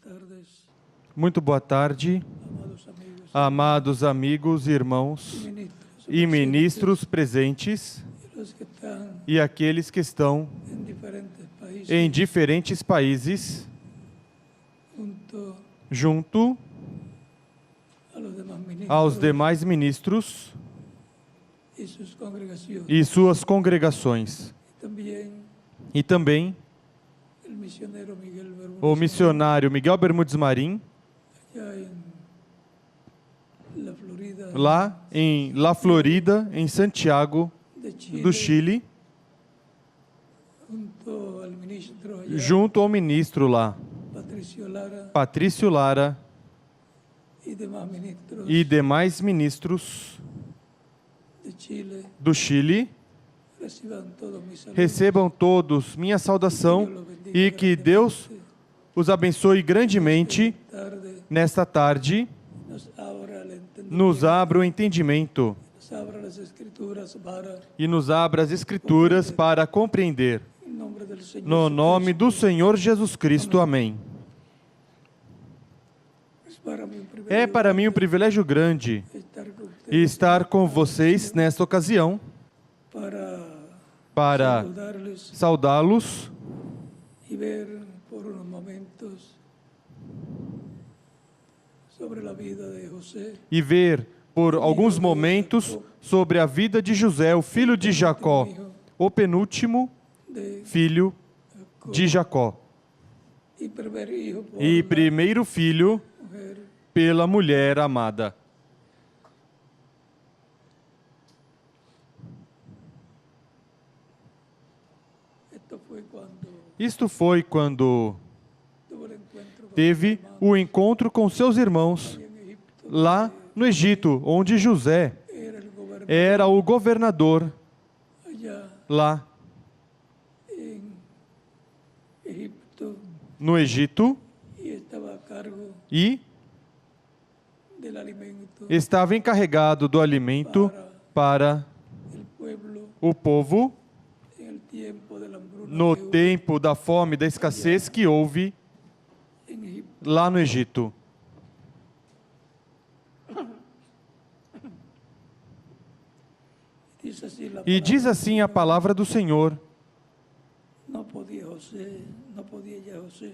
tardes, Muito boa tarde, amados amigos, amados amigos, irmãos e ministros e ministros presentes e os que estão e aqueles que estão em diferentes em diferentes países, junto junto aos demais ministros aos demais ministros e suas congregações. e suas congregações. E também E também o missionário Miguel Bermúdez o missionário Miguel Bermudes Marim, allá em La Florida, lá em La Florida, em Santiago de do Chile, junto ao ministro allá, junto ao ministro lá, Patricio Lara, Patrício Lara, e demais ministros e demais ministros de Chile. do Chile. Recibam todos mis saludos. Recebam todos minha saudação e que Deus os abençoe grandemente Tarde nesta tarde, nos abra o entendimento, nos abra o entendimento nos abra as escrituras para, e nos abra as Escrituras para compreender. em nome do Senhor No nome do Jesus Senhor Jesus Cristo. Amém. Cristo. É para mim um privilégio grande estar com vocês estar com vocês nesta ocasião para para saudar-lhes saudá-los e ver por uns momentos sobre a vida de José, e ver por alguns momentos sobre a vida de José, o filho de Jacó, o penúltimo de filho de Jacó e primeiro filho por e primeiro filho mulher. pela mulher amada. Isto foi quando Isto foi quando teve o encontro com seus irmãos teve o encontro com seus irmãos em Egipto, lá no Egito, onde José era o governador era o governador allá lá em Egipto no Egito e estava a cargo e del alimento estava encarregado do alimento para del pueblo o povo en el tiempo de la hambruna no que hubo tempo da fome e da escassez que houve en Egipto. lá no Egito. E diz assim a palavra do Senhor. Não podia José, não podia já José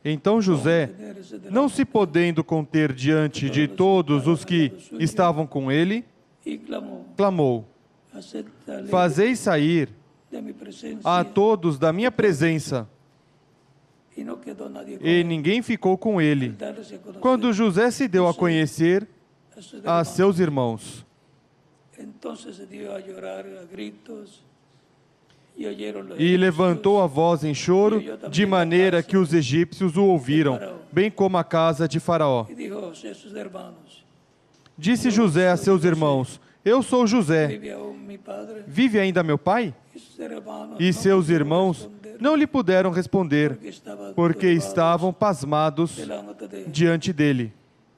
Então José, contener-se delante não se podendo conter diante de todos os que estavam com ele, e clamou: clamou: Acepta-lhe Fazei sair de minha presença. a todos da minha presença. E não quedou nadie com E ninguém ficou com ele. dar-se a conhecer Quando José se deu a conhecer a seus a irmãos. seus irmãos, Entonces se dio a llorar a gritos e oyeron los e levantou a egipcios, voz em choro, de maneira que os egípcios o ouviram, bem como a casa de Faraó. e dijo José a sus hermanos: Disse José a seus irmãos: Eu sou José. Vive aún mi padre. Vive ainda meu pai? E sus hermanos E no seus pudieron irmãos responder, não lhe puderam responder, porque turbados estavam pasmados delante de él. diante dele.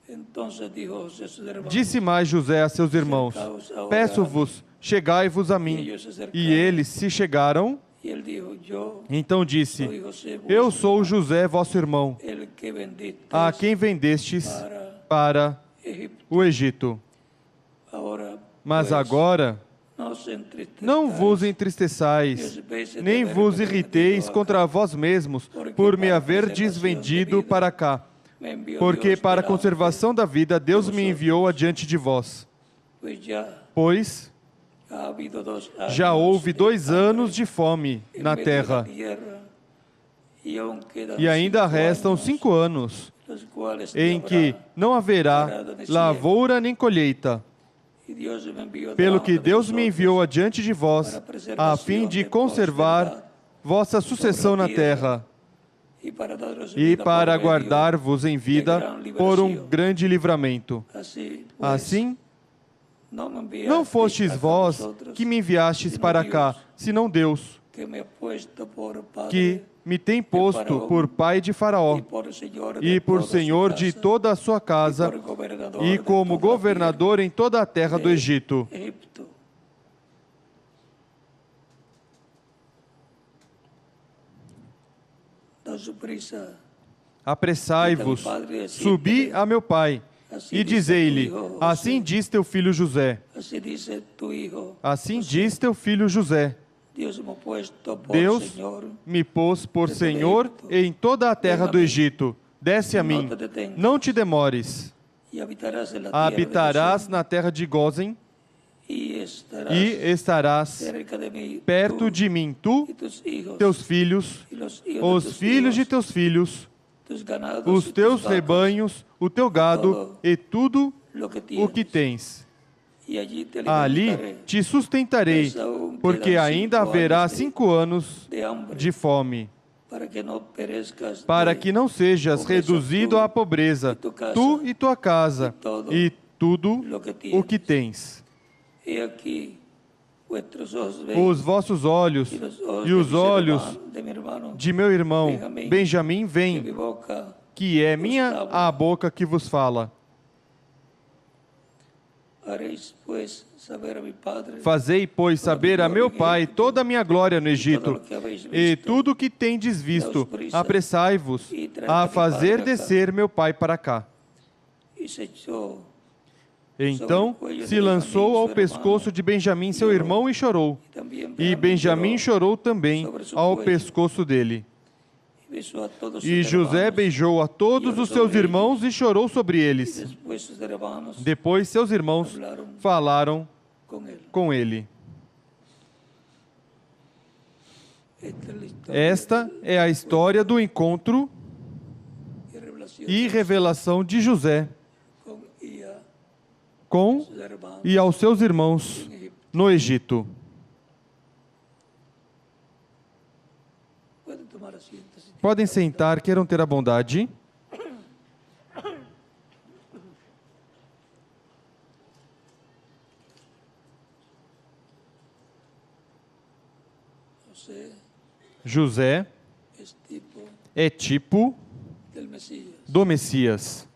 Entonces dijo José a sus hermanos: Disse mais José a seus irmãos: Peço-vos, chegai-vos a mim. E eles se chegaram. Y él dijo: Yo Então disse: soy José, Eu sou José, vosso irmão, el que vendiste a quem vendestes para Egipto. o Egito. Ahora, Mas pues, agora no se entristezcáis, não vos entristeçais, nem vos irriteis contra vós mesmos, por me haverdes vendido para cá. me envió Porque Dios para a delante, conservação da vida, Deus me enviou adiante de vós. pues ya Pois ha habido 2 años já houve de 2 hambre anos de fome en na medio de la terra, tierra, y aún quedan e ainda 5 restam años, 5 anos, los cuales em no que habrá, não haverá lavoura nem colheita. y Dios me envió Pelo delante que de Deus me vosotros enviou adiante de vós, a fim de conservar vossa sucessão na terra, y para daros e vida para por medio. guardar-vos em vida por um grande livramento. Assim, pues, Assim, não me enviasteis não fostes acá vós vosotros, que me enviastes sino para Dios, cá, senão Deus, que me ha puesto por padre que me tem posto por pai de Faraó y por Señor e de por toda senhor su de casa, toda a sua casa, por gobernador e de como toda a governador em toda a terra do tierra Egito. de Egipto. Da su prisa apressai-vos, subi a meu pai, e dizei-lhe, assim diz teu filho José. Assim diz teu filho José. Deus me pôs por Senhor em toda a terra do Egito. Desce a mim, não te demores. Habitarás na terra de Gósen, e estarás perto de mim, tu, teus filhos, os filhos de teus filhos, os teus rebanhos, o teu gado e tudo o que tens. Ali te sustentarei, porque ainda haverá 5 anos de fome, para que não sejas reduzido à pobreza, tu e tua casa, e tudo o que tens. Os vossos olhos e os olhos de meu irmão Benjamim veem, que é minha a boca que vos fala. Fazei, pois, saber a meu pai toda a minha glória no Egito, e tudo o que tendes visto. Apressai-vos a fazer descer meu pai para cá. Então se lançou ao pescoço de Benjamim, seu irmão, e chorou. E Benjamim chorou também ao pescoço dele. E José beijou a todos os seus irmãos e chorou sobre eles. Depois seus irmãos falaram com ele. Esta é a história do encontro e revelação de José com e aos seus irmãos no Egito. Podem sentar, queiram ter a bondade. José é tipo do Messias.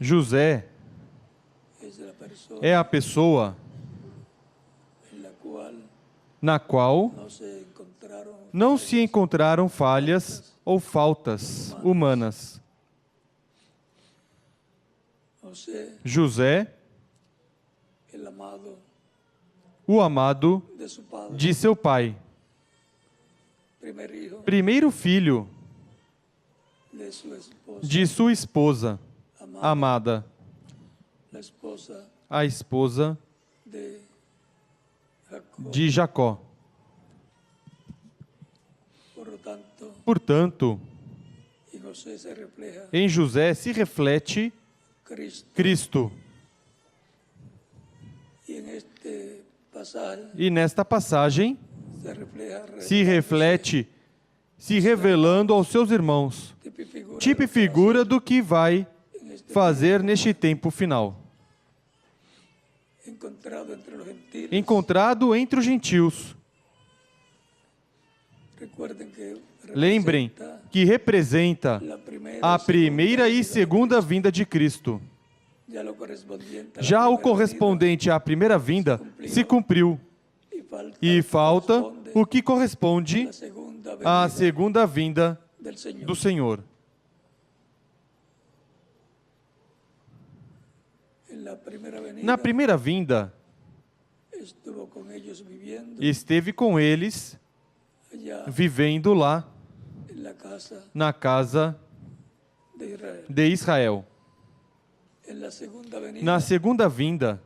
José é a pessoa na qual não se encontraram falhas ou faltas humanas. José, o amado de seu pai, primeiro filho de sua esposa amada, a esposa de Jacó. Portanto, em José se reflete Cristo. E nesta passagem se reflete, se revelando aos seus irmãos, tipo e figura do que vai fazer neste tempo final. Encontrado entre os gentios. Lembrem que representa a primeira e segunda vinda de Cristo. Já o correspondente à primeira vinda se cumpriu, e falta o que corresponde à segunda vinda do Senhor. Na primeira vinda, esteve com eles, vivendo lá, na casa de Israel. Na segunda vinda,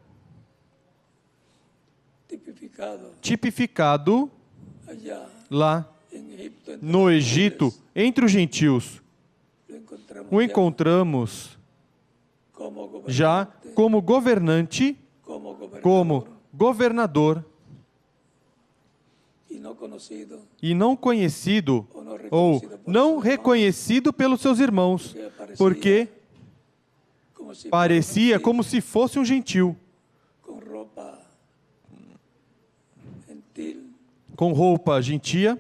tipificado lá no Egito, entre os gentios, o encontramos já como governante, como governador, e não conhecido ou não reconhecido pelos seus irmãos, porque parecia como se fosse um gentil, com roupa gentia,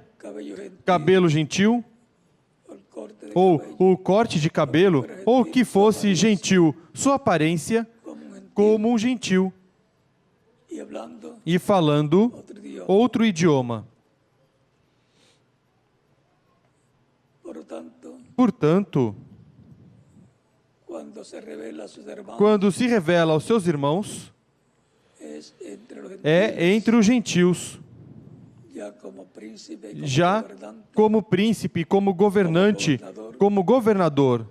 cabelo gentil, ou o corte de cabelo, ou que fosse gentil, sua aparência como um gentil, e falando outro idioma. portanto, quando se revela aos seus irmãos, é entre os gentios, já como príncipe, como governante, como governador.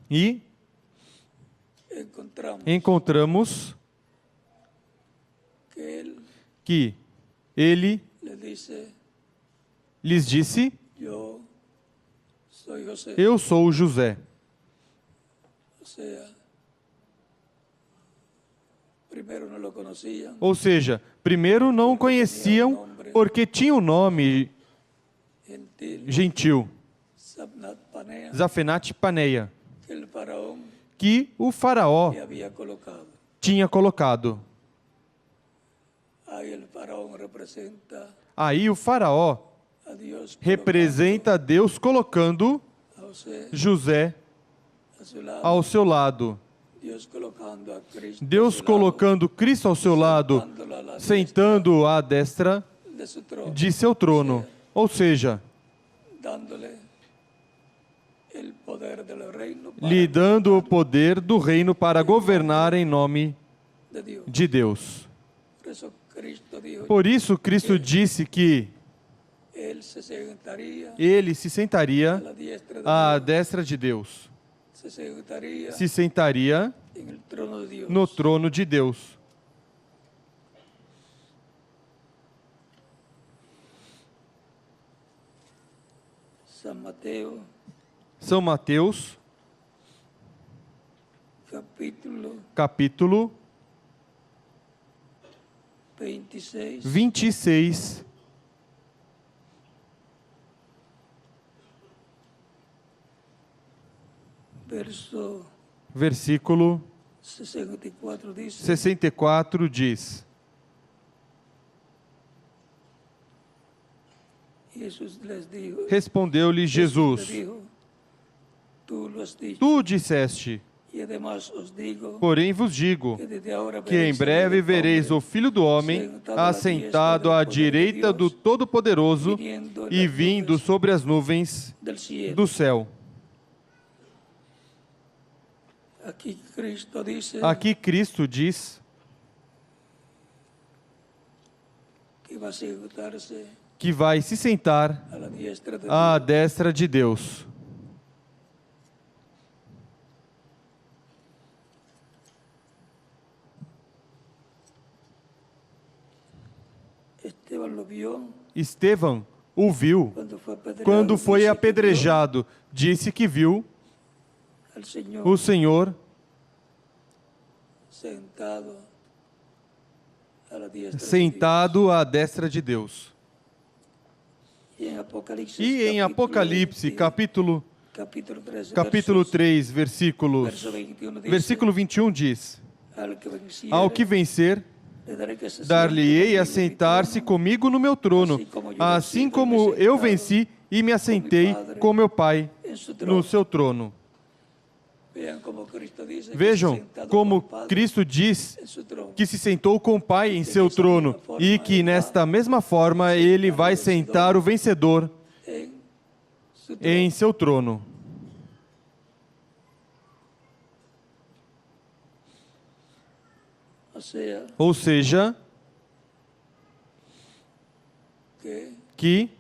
E encontramos que ele lhes disse: eu sou José. Ou seja, primeiro não o conheciam porque tinha um nome gentil, Zafenat Paneia, que o faraó tinha colocado. Aí o faraó representa Deus colocando José ao seu lado. Deus colocando Cristo ao seu lado, sentando à destra de seu trono. Ou seja, lhe dando o poder do reino para governar em nome de Deus. Por isso, Cristo disse que ele se sentaria à destra de Deus. Se sentaria no trono de Deus. São Mateus, capítulo 26, versículo 64 diz: respondeu-lhe Jesus: tu disseste, porém vos digo que em breve vereis o Filho do Homem assentado à direita do Todo-Poderoso e vindo sobre as nuvens do céu. Aqui Cristo diz que vai se sentar à destra de Deus. Estevão o viu quando foi apedrejado. Disse que viu o Senhor sentado à destra de Deus. E em Apocalipse, capítulo 3, versículo 21 diz: ao que vencer, dar-lhe-ei a sentar-se comigo no meu trono, assim como eu venci e me assentei com meu Pai no seu trono. Vejam como Cristo diz que se sentou com o Pai em seu trono e que nesta mesma forma Ele vai sentar o vencedor em seu trono. Ou seja, que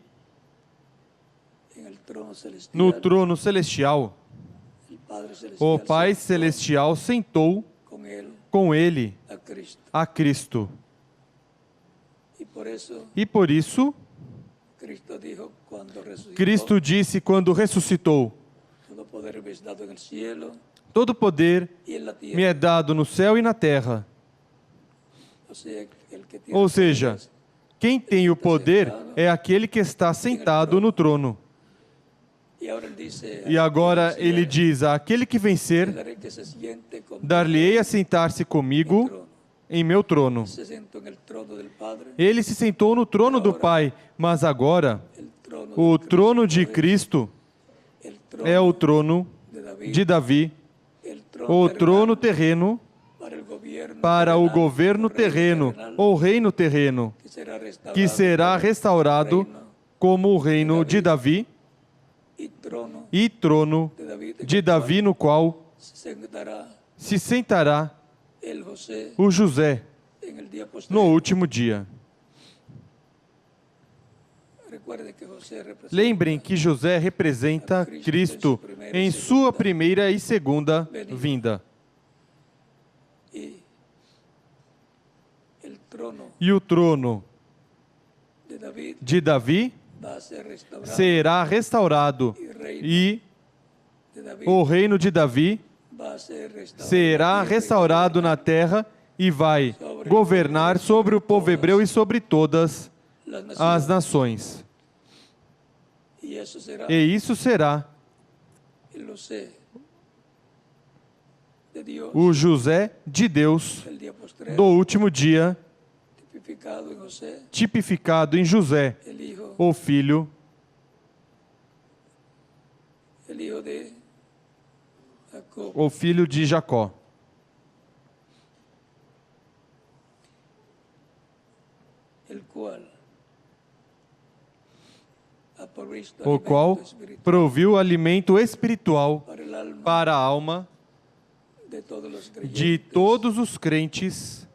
no trono celestial, o Pai Celestial sentou com Ele a Cristo. E por isso, Cristo disse quando ressuscitou: todo poder me é dado no céu e na terra. Ou seja, quem tem o poder é aquele que está sentado no trono. E agora ele diz: aquele que vencer, dar-lhe-ei a sentar-se comigo em meu trono. Ele se sentou no trono do Pai, mas agora o trono de Cristo é o trono de Davi, o trono terreno para o governo terreno, ou reino terreno, que será restaurado como o reino de Davi e trono de Davi, no qual se sentará o José no último dia. Lembrem que José representa Cristo em sua primeira e segunda vinda. E o trono de Davi será restaurado, e o reino de Davi será restaurado na terra e vai governar sobre o povo hebreu e sobre todas as nações. E isso será o José de Deus do último dia, tipificado em José, o filho de Jacó, o qual proviu alimento espiritual para a alma de todos os crentes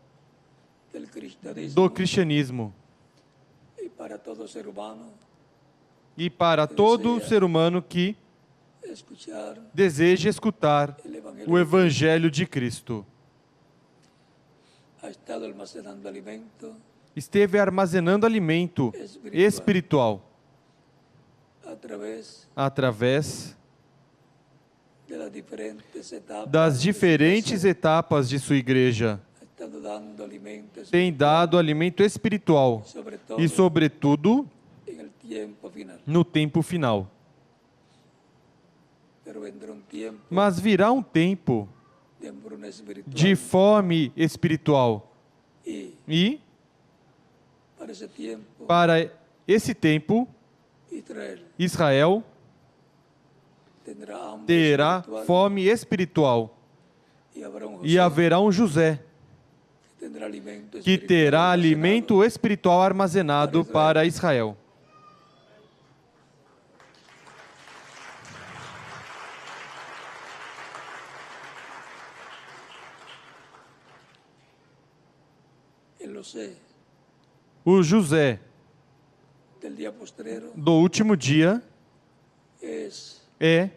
do cristianismo e para todo ser humano que deseja escutar o Evangelho de Cristo. Esteve armazenando alimento espiritual através das diferentes etapas de sua igreja. Tem dado alimento espiritual e, sobretudo, no tempo final. Mas virá um tempo de fome espiritual. E, para esse tempo, Israel terá fome espiritual. E haverá um José que terá alimento espiritual armazenado para Israel. O José do último dia é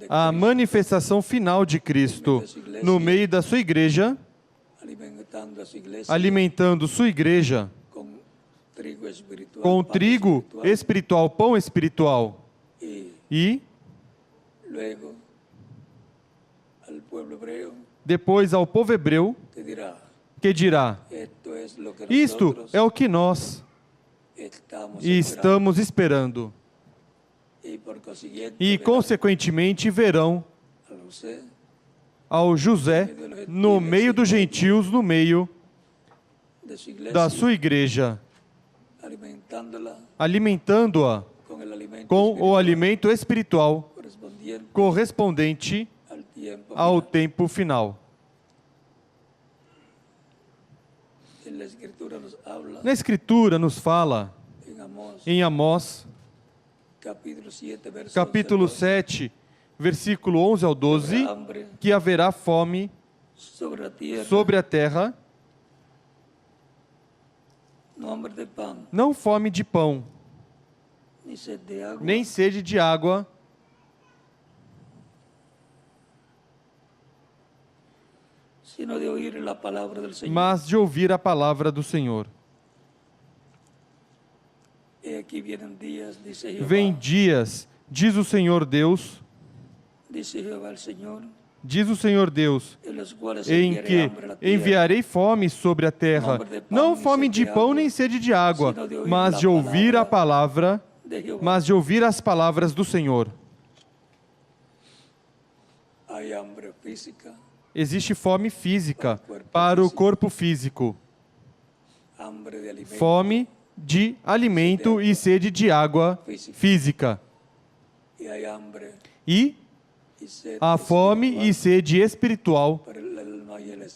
a manifestação final de Cristo no meio da sua igreja, alimentando sua igreja com trigo espiritual, pão espiritual. E depois ao povo hebreu, que dirá: isto é o que nós estamos esperando. E, consequentemente, verão ao José no meio dos gentios, no meio da sua igreja, alimentando-a com o alimento espiritual correspondente ao tempo final. Na Escritura nos fala, em Amós, capítulo 7, versículo 11 ao 12, que haverá fome sobre a terra, não fome de pão, nem sede de água, mas de ouvir a palavra do Senhor. Vem dias, diz o Senhor Deus, diz o Senhor Deus, em que enviarei fome sobre a terra, não fome de pão nem sede de água, mas de ouvir a palavra, mas de ouvir as palavras do Senhor. Existe fome física para o corpo físico, fome de alimento e sede de água física. E a fome e sede espiritual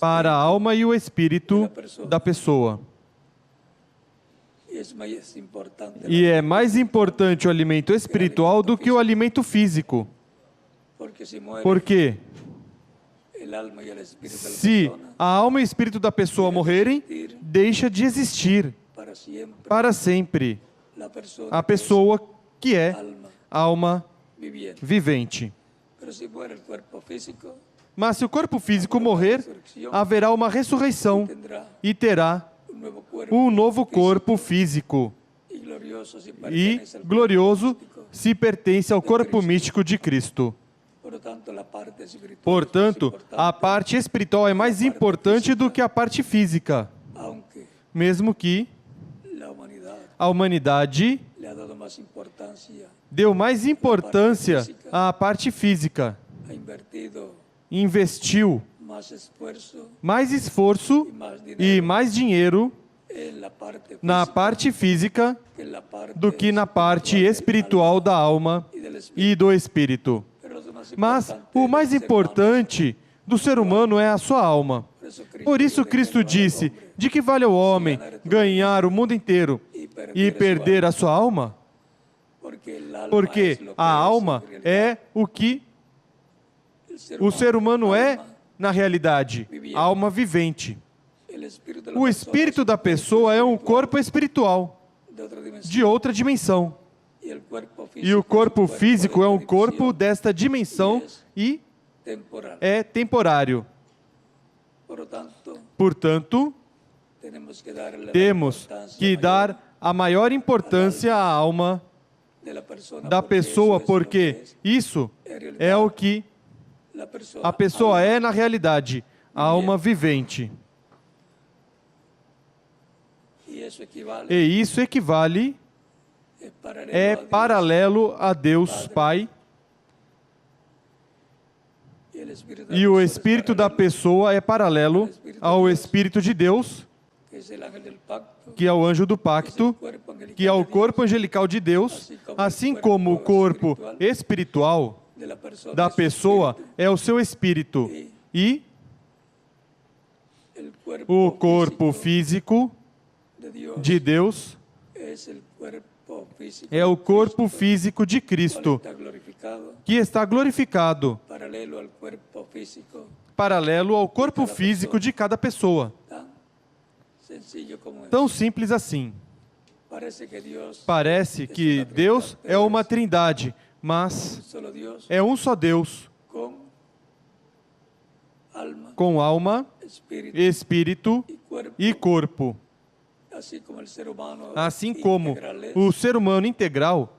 para a alma e o espírito da pessoa. E é mais importante o alimento espiritual do que o alimento físico. Porque se a alma e o espírito da pessoa morrerem, deixa de existir para sempre a pessoa que é alma vivente. Mas se o corpo físico morrer, haverá uma ressurreição e terá um novo corpo físico. E glorioso se pertence ao corpo místico de Cristo. Portanto, a parte espiritual é mais importante do que a parte física, mesmo que a humanidade deu mais importância à parte física, investiu mais esforço e mais dinheiro na parte física do que na parte espiritual da alma e do espírito. Mas o mais importante do ser humano é a sua alma. Por isso Cristo disse: de que vale ao homem ganhar o mundo inteiro e perder a sua alma? Porque a alma é o que o ser humano é na realidade, alma vivente. O espírito da pessoa é um corpo espiritual de outra dimensão. E o corpo físico é um corpo desta dimensão e é temporário. Portanto, temos que dar a maior importância à alma da pessoa, porque isso é o que a pessoa é na realidade, a alma vivente. E isso equivale, é paralelo a Deus Pai, e o espírito da pessoa é paralelo ao Espírito de Deus, que é o anjo do pacto, que é o corpo angelical de Deus, assim como o corpo espiritual da pessoa é o seu espírito, e o corpo físico de Deus é o corpo físico de Cristo, que está glorificado, paralelo ao corpo físico de cada pessoa. Tão simples assim. Parece que Deus é uma trindade, mas é um só Deus, com alma, espírito e corpo. Assim como o ser humano integral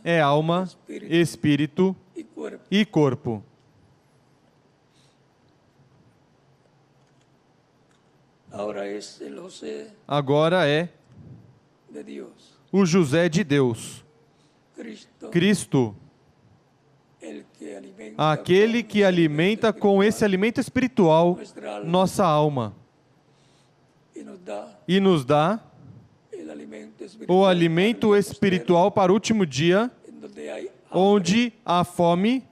é alma, espírito e corpo. Agora é o José de Deus, Cristo, aquele que alimenta com esse alimento espiritual nossa alma e nos dá o alimento espiritual para o último dia, onde há fome,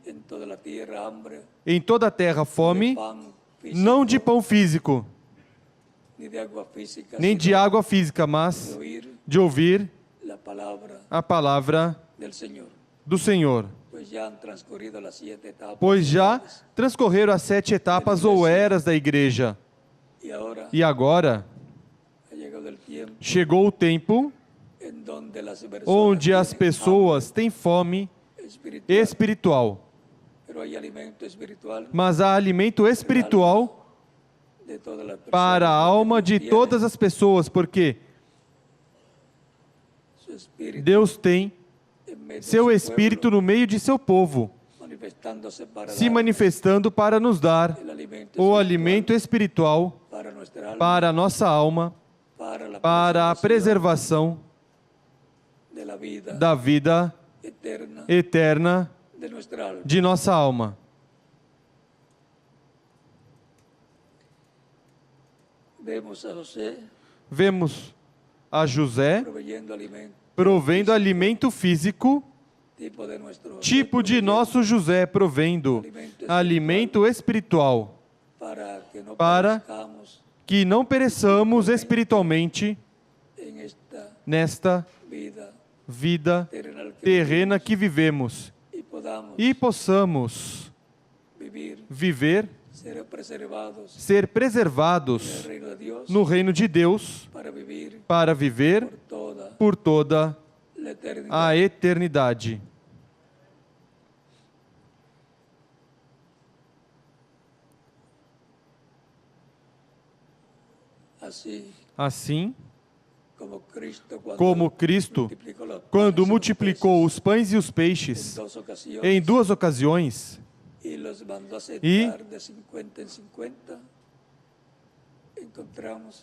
em toda a terra fome, não de pão físico, nem de água física, mas de ouvir a palavra do Senhor. Pois já transcorreram as 7 etapas ou eras da igreja. E agora chegou o tempo onde as pessoas têm fome espiritual. Mas há alimento espiritual para a alma de todas as pessoas, porque Deus tem seu Espírito no meio de seu povo, se manifestando para nos dar o alimento espiritual para a nossa alma, para a preservação da vida eterna de nossa alma. Vemos a José provendo alimento físico, tipo de nosso José provendo alimento espiritual, para que não pereçamos espiritualmente nesta vida terrena que vivemos e possamos viver, ser preservados no reino de Deus para viver por toda a eternidade. Assim, como Cristo, quando multiplicou os pães e os peixes em 2 ocasiões, e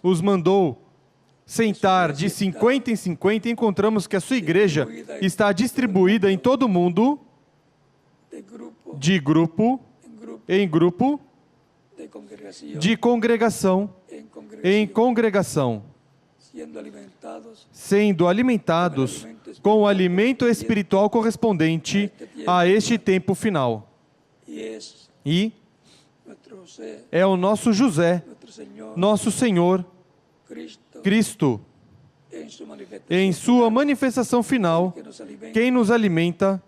os mandou sentar de 50 em 50, encontramos que a sua igreja está distribuída em todo o mundo, de grupo em grupo, de congregação em congregação, sendo alimentados com o alimento espiritual correspondente a este tempo final. E é o nosso José, nosso Senhor, Cristo, em sua manifestação final, quem nos alimenta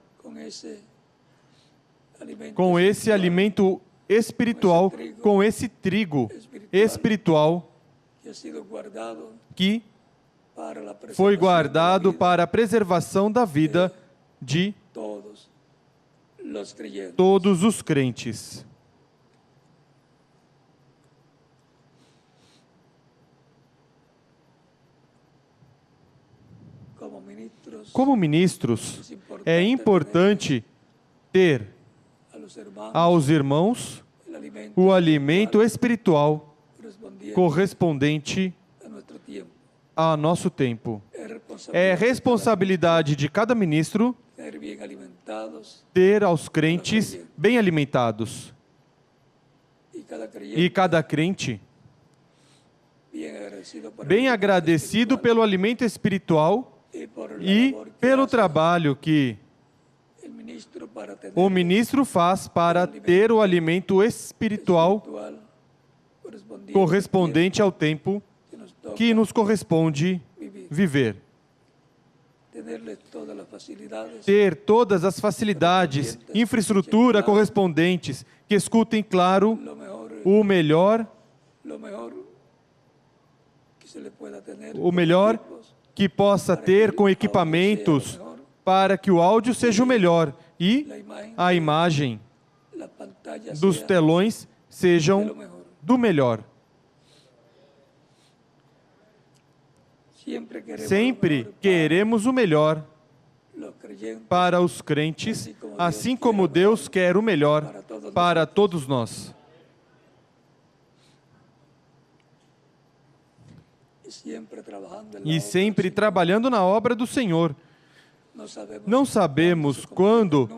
com esse alimento espiritual, com esse trigo espiritual que foi guardado para a preservação da vida de todos os crentes. Como ministros, é importante ter aos irmãos o alimento espiritual correspondente a nosso tempo. É responsabilidade de cada ministro ter aos crentes bem alimentados. E cada crente bem agradecido pelo alimento espiritual e pelo trabalho que o ministro faz para ter o alimento espiritual correspondente ao tempo que nos corresponde viver. Ter todas as facilidades, infraestrutura correspondentes, que escutem claro o melhor que possa ter com equipamentos para que o áudio seja o melhor e a imagem dos telões sejam do melhor. Sempre queremos o melhor para os crentes, assim como Deus quer o melhor para todos nós. E sempre trabalhando na obra do Senhor. Não sabemos quando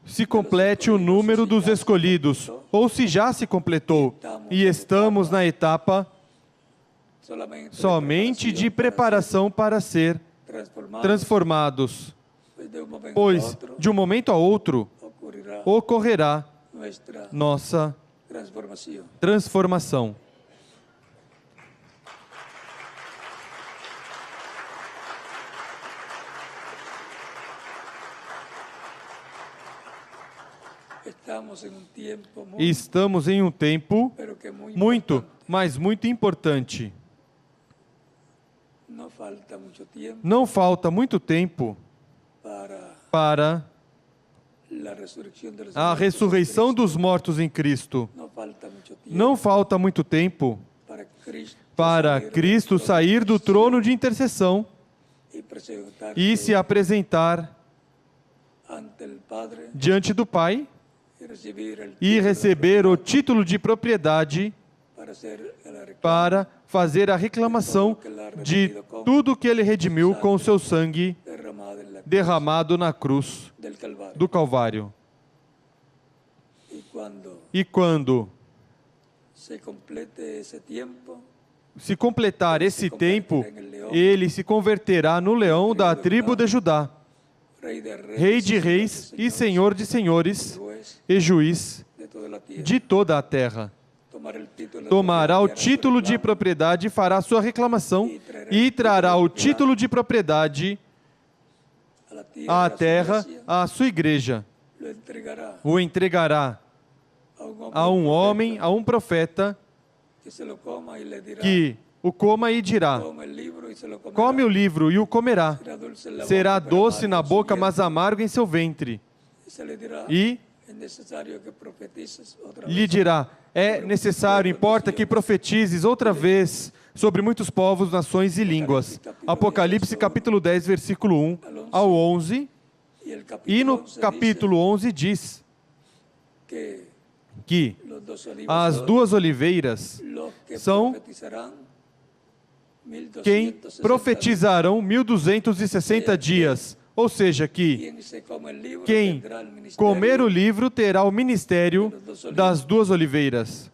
se complete o número dos escolhidos, ou se já se completou, e estamos na etapa somente de preparação para ser transformados, pois de um momento a outro ocorrerá nossa transformação. Estamos em um tempo muito, mas muito importante. Não falta muito tempo para a ressurreição dos mortos em Cristo. Não falta muito tempo para Cristo sair do trono de intercessão e se apresentar diante do Pai e receber o título de propriedade para fazer a reclamação de tudo que Ele redimiu com o seu sangue derramado na cruz do Calvário. E quando se completar esse tempo, Ele se converterá no leão da tribo de Judá, Rei de reis e Senhor de senhores, e juiz de toda a terra. Tomará o título de propriedade e fará sua reclamação e trará o título de propriedade à terra, à sua igreja. O entregará a um homem, a um profeta, que o coma e dirá: come o livro e o comerá. Será doce na boca, mas amargo em seu ventre. E lhe dirá: é necessário, importa que profetizes outra vez sobre muitos povos, nações e línguas. Apocalipse capítulo 10, versículo 1 ao 11. E no capítulo 11 diz que as duas oliveiras são quem profetizarão 1260 dias. Ou seja, que quem comer o livro terá o ministério das duas oliveiras.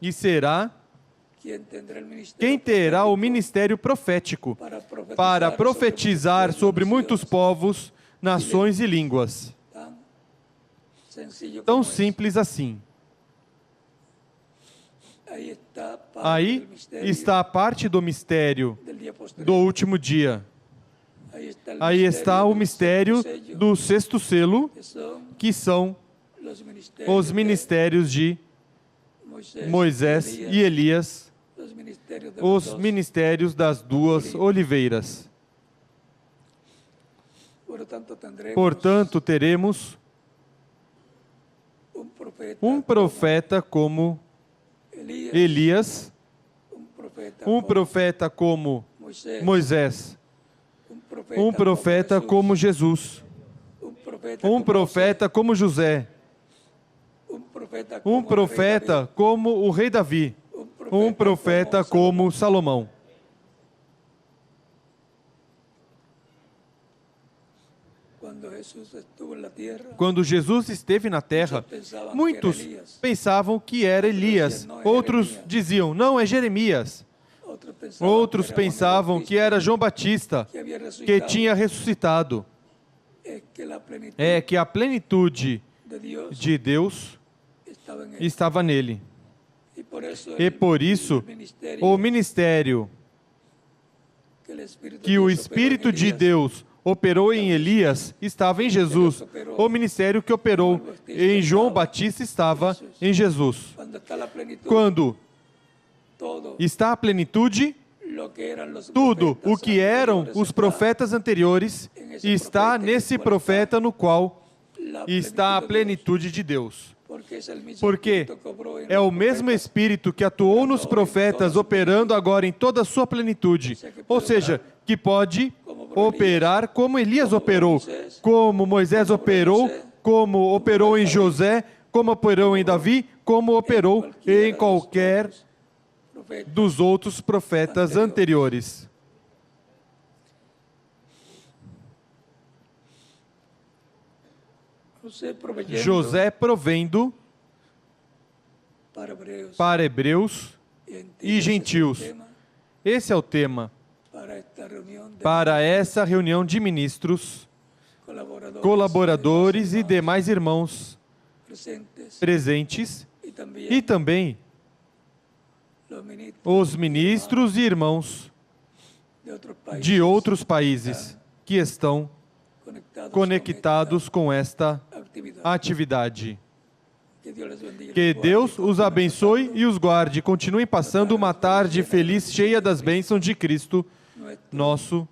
E será quem terá o ministério profético para profetizar sobre muitos povos, nações e línguas. Tão simples assim. Aí está a parte do mistério do último dia. Aí está o mistério do sexto selo, que são os ministérios de Moisés e Elias, os ministérios das duas oliveiras. Portanto, teremos um profeta como Elias, um profeta como Moisés, um profeta como Jesus, um profeta como José, um profeta como o rei Davi, um profeta como Salomão. Quando Jesus esteve na terra, muitos pensavam que era Elias, outros diziam: não, é Jeremias. Outros pensavam que era João Batista, que tinha ressuscitado. É que a plenitude de Deus estava nele. E por isso, o ministério que o Espírito de Deus operou em Elias estava em Jesus. O ministério que operou em João Batista estava em Jesus. Quando está a plenitude, tudo o que eram os profetas anteriores está nesse profeta no qual está a plenitude de Deus. Porque é o mesmo Espírito que atuou nos profetas, operando agora em toda a sua plenitude. Ou seja, que pode operar como Elias operou, como Moisés operou, como operou em José, como operou em Davi, como operou em qualquer dos outros profetas anteriores. José provendo para hebreus e gentios. Esse é o tema para essa reunião de ministros, colaboradores e demais irmãos presentes, e também os ministros e irmãos de outros países que estão conectados com esta atividade. Que Deus os abençoe e os guarde. Continuem passando uma tarde feliz, cheia das bênçãos de Cristo, nosso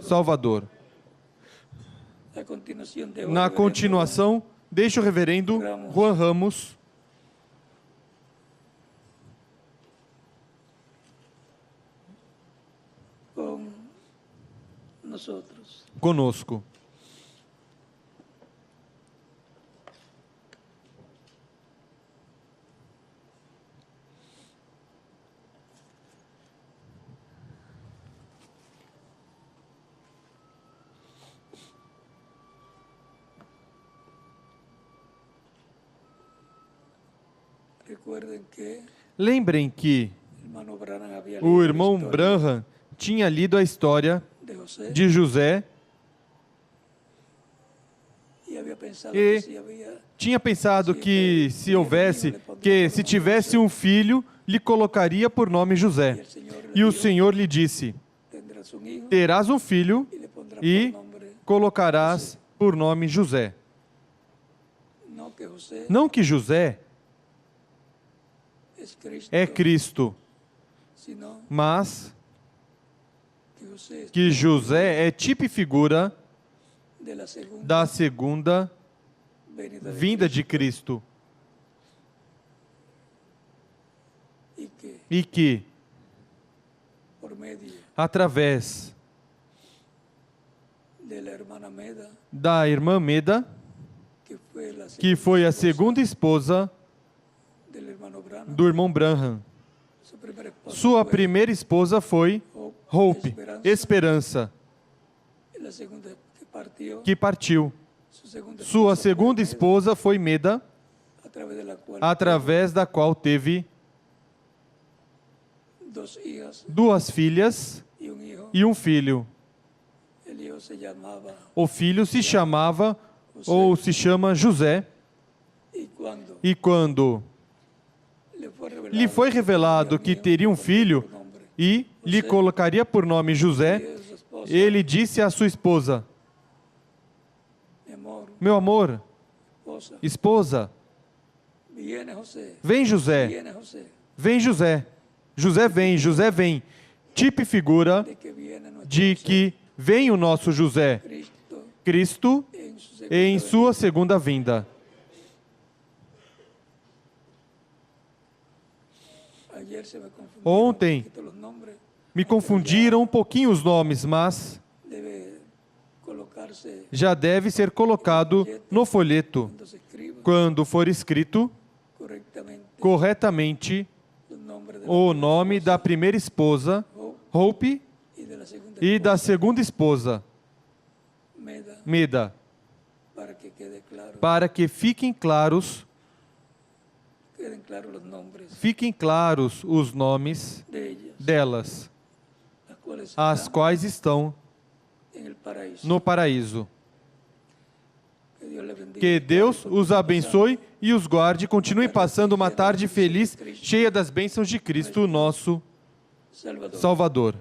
Salvador. Na continuação, deixo o reverendo Juan Ramos conosco. Lembrem que o irmão Branham tinha lido a história de José e tinha pensado que se tivesse um filho, lhe colocaria por nome José. E o Senhor lhe disse: terás um filho e colocarás por nome José. Não que José é Cristo, mas que José é tipo e figura da segunda vinda de Cristo. E que, através da irmã Meda, que foi a segunda esposa do irmão Branham, sua primeira esposa foi Hope, Esperança, que partiu. Sua segunda esposa foi Meda, através da qual teve duas filhas e um filho. O filho se chamava, ou se chama José, e quando lhe foi revelado que teria um filho e lhe colocaria por nome José, ele disse à sua esposa: meu amor, esposa, vem José, vem José, José vem, tipo e figura de que vem o nosso José, Cristo, em sua segunda vinda. Ontem me confundiram um pouquinho os nomes, mas já deve ser colocado no folheto, quando for escrito corretamente o nome da primeira esposa, Hope, e da segunda esposa, Meda, para que fiquem claros os nomes delas, as quais estão no paraíso. Que Deus os abençoe e os guarde. Continue passando uma tarde feliz, cheia das bênçãos de Cristo, nosso Salvador.